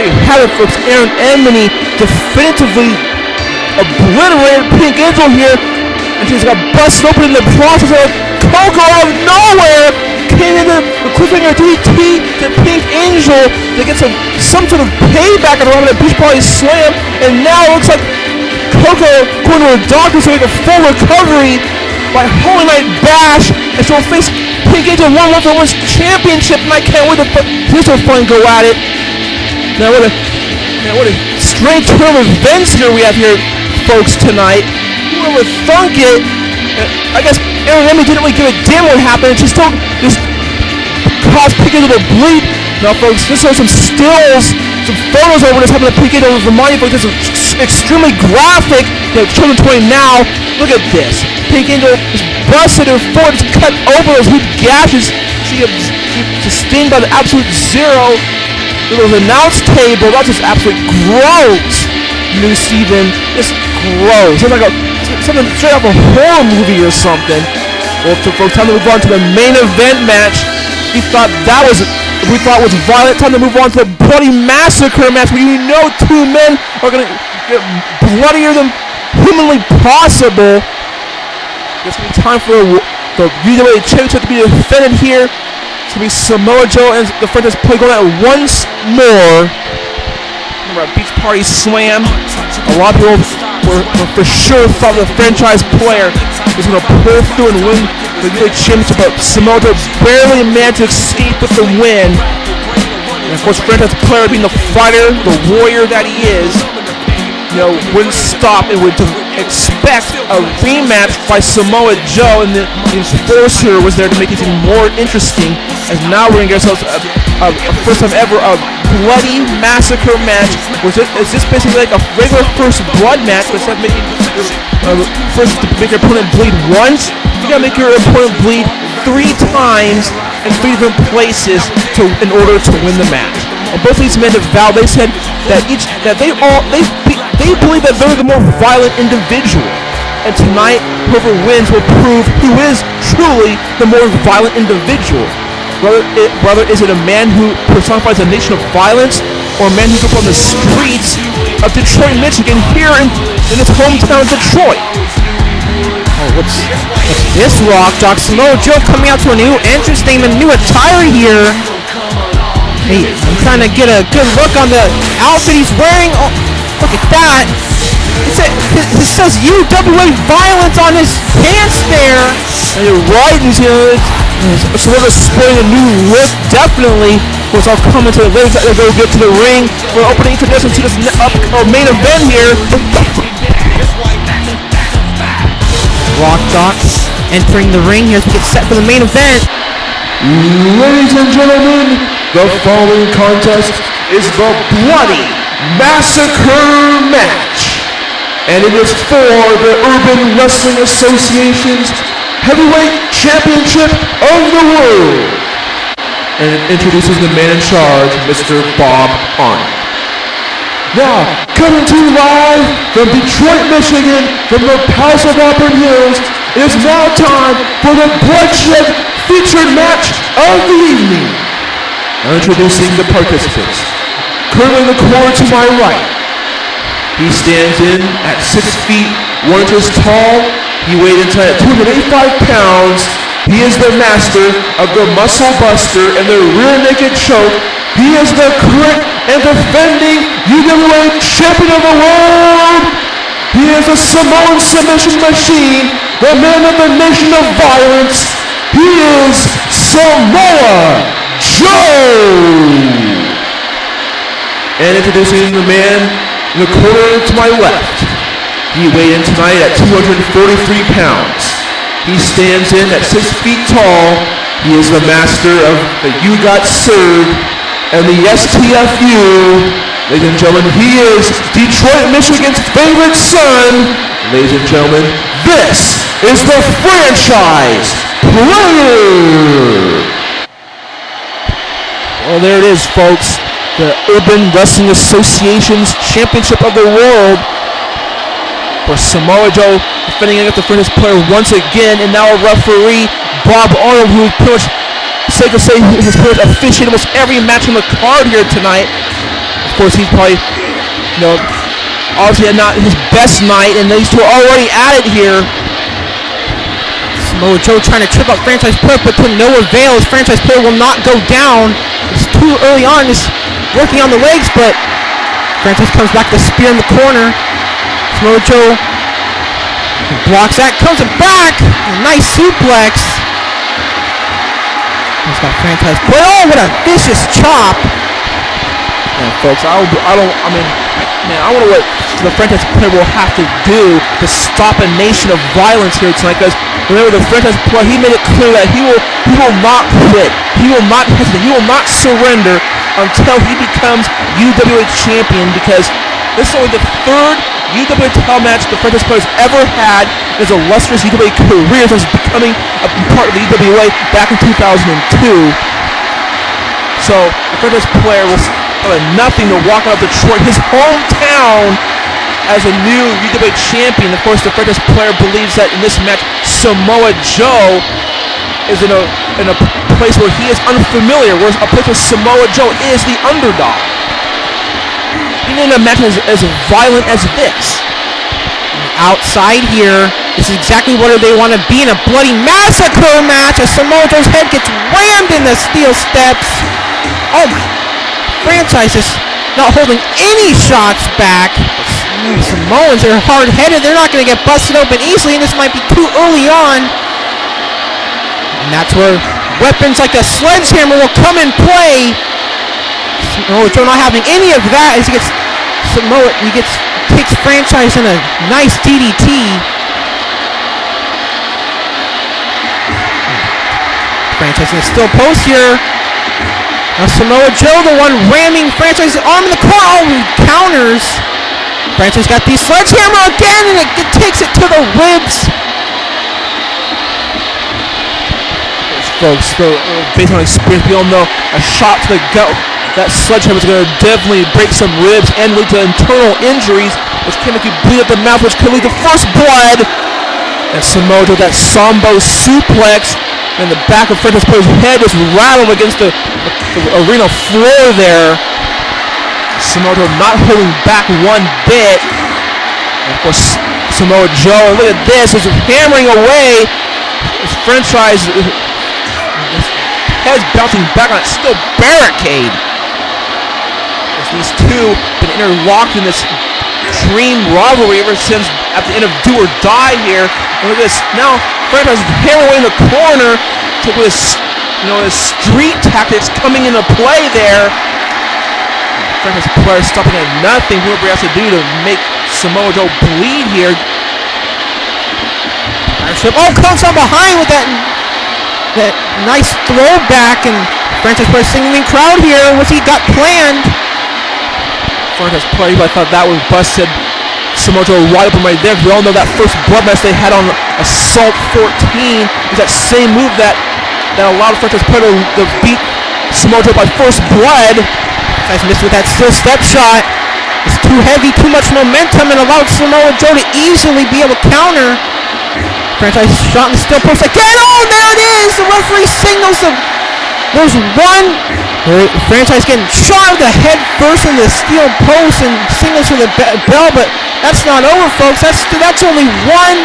you have it, folks. Eryn Emeny definitively obliterated Pink Angel here, and she's got busted open in the process. Coco out of nowhere came into the cliffhanger DDT to Pink Angel to get some sort of payback at around that beach party slam, and now it looks like Coco going to her doctor to make a full recovery by Holy Night Bash, and she'll face Pink Angel 1-1 for Women's Championship, and I can't wait to this will fun go at it. Now what a strange turn of events here we have here, folks, tonight. Who would thunk it? I guess Eryn Emeny didn't really give a damn what happened, and she still just caused Pink Angel to bleed. Now, folks, this shows some stills, some photos over this happened to Pink Angel. Remind you, folks, this is extremely graphic. Children 20 now. Look at this. Pink Angel is busted her foot, just cut over those huge gashes. She sustained by the absolute zero. It was an announce table. That's just absolutely gross. New Steven, it's gross. It's like something straight off a horror movie or something. Well, folks, time to move on to the main event match. We thought was violent. Time to move on to the Bloody Massacre match, where you know two men are gonna get bloodier than humanly possible. It's gonna be time for the UWA Championship to be defended here. It's gonna be Samoa Joe and the franchise play going at it once more. Remember a beach party slam. A lot of people were for sure thought the franchise player was going to pull through and win the UWA Championship, but Samoa Joe barely managed to escape with the win. And of course, franchise player being the fighter, the warrior that he is, wouldn't stop and would expect a rematch by Samoa Joe, and the enforcer was there to make it even more interesting. As now we're going to get ourselves a first time ever a Bloody Massacre match. Is this basically like a regular first blood match, but instead of making first to make your opponent bleed once, you gotta make your opponent bleed 3 times in 3 different places in order to win the match. And both of these men have vowed. They said that they believe that they're the more violent individual. And tonight, whoever wins will prove who is truly the more violent individual. Whether is it a man who personifies a nation of violence, or a man who grew up on the streets of Detroit, Michigan, here in his hometown of Detroit. Oh, what's this, Rock Doc? Samoa Joe coming out to a new entrance theme and new attire here. Hey, I'm trying to get a good look on the outfit he's wearing. Oh, look at that. It says UWA Violence on his pants there. And you're right, so we're sporting a new look, definitely. Of course, I'll come into the later to go get to the ring. We're opening introduction to this main event here. Rock Doc entering the ring here as we get set for the main event. Ladies and gentlemen, the following contest is the Bloody Massacre match. And it is for the Urban Wrestling Association's Heavyweight Championship of the World. And it introduces the man in charge, Mr. Bob Arndt. Now, coming to you live from Detroit, Michigan, from the Palace of Auburn Hills, it is now time for the Bloodshed featured match of the evening. Now introducing the participants. Currently in the corner to my right, he stands in at 6 feet 1 inches tall. He weighed in at 285 pounds. He is the master of the Muscle Buster and the Rear Naked Choke. He is the current and defending UWA Champion of the World. He is a Samoan submission machine, the man of the nation of violence. He is Samoa Joe. And introducing the man in the corner to my left. He weighed in tonight at 243 pounds. He stands in at 6 feet tall. He is the master of the You Got Served and the STFU. Ladies and gentlemen, he is Detroit, Michigan's favorite son. Ladies and gentlemen, this is the franchise player. Well, there it is, folks. The Urban Wrestling Association's Championship of the World. For Samoa Joe defending against the franchise player once again, and now a referee, Bob Arnold, who pretty much, safe to say, has pretty much officiated almost every match on the card here tonight. Of course, he's probably, obviously not his best night, and these two are already at it here. Samoa Joe trying to trip up franchise player, but to no avail. His franchise player will not go down. It's too early on. He's working on the legs, but franchise comes back to spear in the corner. Samoa Joe blocks that, comes back. Nice suplex. He's got franchise player. Oh, what a vicious chop. Yeah, folks, I wonder what the franchise player will have to do to stop a nation of violence here tonight, because remember, the franchise player, he made it clear that he will not quit. He will not hesitate. He will not surrender until he becomes UWA champion, because this is only the third UWA title match the franchise player has ever had in his illustrious UWA career since becoming a part of the UWA back in 2002. So the franchise player will have nothing to walk out of Detroit, his hometown, as a new UWA champion. Of course, the franchise player believes that in this match, Samoa Joe is in a place where he is unfamiliar, whereas a place where Samoa Joe is the underdog. Even in a match as violent as this. Outside here, this is exactly what they want to be in a bloody massacre match, as Samoa Joe's head gets rammed in the steel steps. Oh my, franchise is not holding any shots back. Samoans are hard-headed. They're not going to get busted open easily, and this might be too early on. And that's where weapons like a sledgehammer will come in play. Samoa Joe not having any of that as he takes franchise in a nice DDT. Franchise in a steel post here. Now Samoa Joe, the one ramming franchise's arm in the corner. Oh, he counters. Franchise got the sledgehammer again, and it takes it to the ribs. Folks, based on experience, we all know a shot to the gut, that sledgehammer is going to definitely break some ribs and lead to internal injuries, which can make you bleed at the mouth, which could lead to first blood. And Samoa Joe, that Sambo suplex, and the back of franchise player's head is rattled against the arena floor there. Samoa Joe not holding back one bit. And of course, Samoa Joe, look at this, is hammering away. His franchise, his head's bouncing back on that steel barricade. As these two have been interlocked in this dream rivalry ever since at the end of Do or Die here. And look at this, now franchise is hammering away in the corner with his street tactics coming into play there. Franchise player stopping at nothing. Whoever he has to do to make Samoa Joe bleed here. Oh, comes from behind with that nice throwback, and franchise player singing in crowd here. What's he got planned? Franchise player, I thought that was busted. Samoa Joe wide open right there. We all know that first blood match they had on Assault 14 is that same move that allowed franchise player to beat Samoa Joe by first blood. Franchise missed with that steel step shot. It's too heavy, too much momentum, and allowed Samoa Joe to easily be able to counter. Franchise shot in the steel post again. Oh, there it is! The referee signals them. There's one. Franchise getting shot of the head first in the steel post and signals for the bell, but that's not over, folks. That's only one.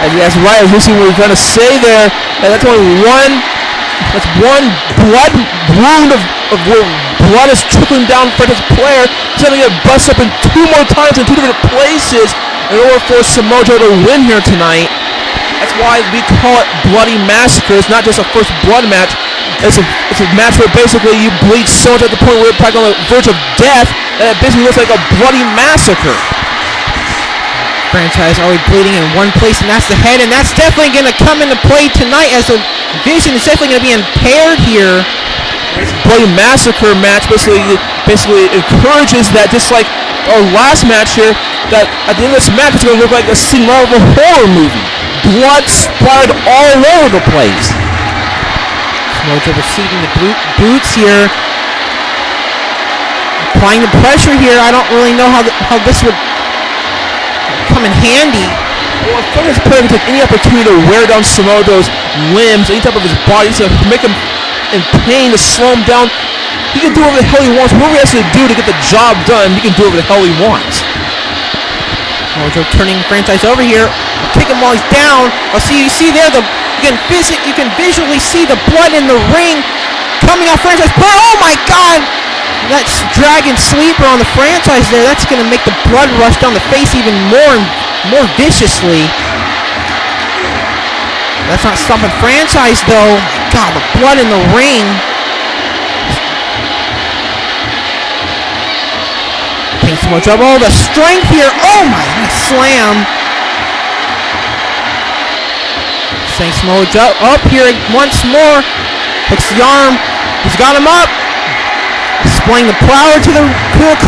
And that's right, I was listening to what we were trying to say there. And that's only one. That's one blood wound of where blood is trickling down franchise player. He's going to get busted up in two more times in two different places in order for Samoa Joe to win here tonight. That's why we call it Bloody Massacre. It's not just a first blood match. It's a match where basically you bleed so much at the point where you're practically on the verge of death that it basically looks like a bloody massacre. Franchise always bleeding in one place, and that's the head, and that's definitely going to come into play tonight, as the vision is definitely going to be impaired here. This Bloody Massacre match basically encourages that, just like our last match here, that at the end of this match it's going to look like a scene out of a horror movie. Blood splattered all over the place. Samoa Joe receiving the boots here. Applying the pressure here. I don't really know how this would come in handy. Well, if franchise player can take any opportunity to wear down Samoa Joe's limbs, any type of his body, to make him in pain to slow him down. He can do whatever the hell he wants. Whatever he has to do to get the job done, he can do whatever the hell he wants. Mojo turning franchise over here. Kick him while he's down. You see there, you can visually see the blood in the ring coming off franchise. Oh my God! That's dragon sleeper on the franchise there. That's going to make the blood rush down the face even more viciously. That's not stopping franchise though. God, the blood in the ring. Thanks so much. Oh, the strength here. Oh my, slam. Thanks Mojo up here once more. Hooks the arm. He's got him up. Displaying the power to the crowd.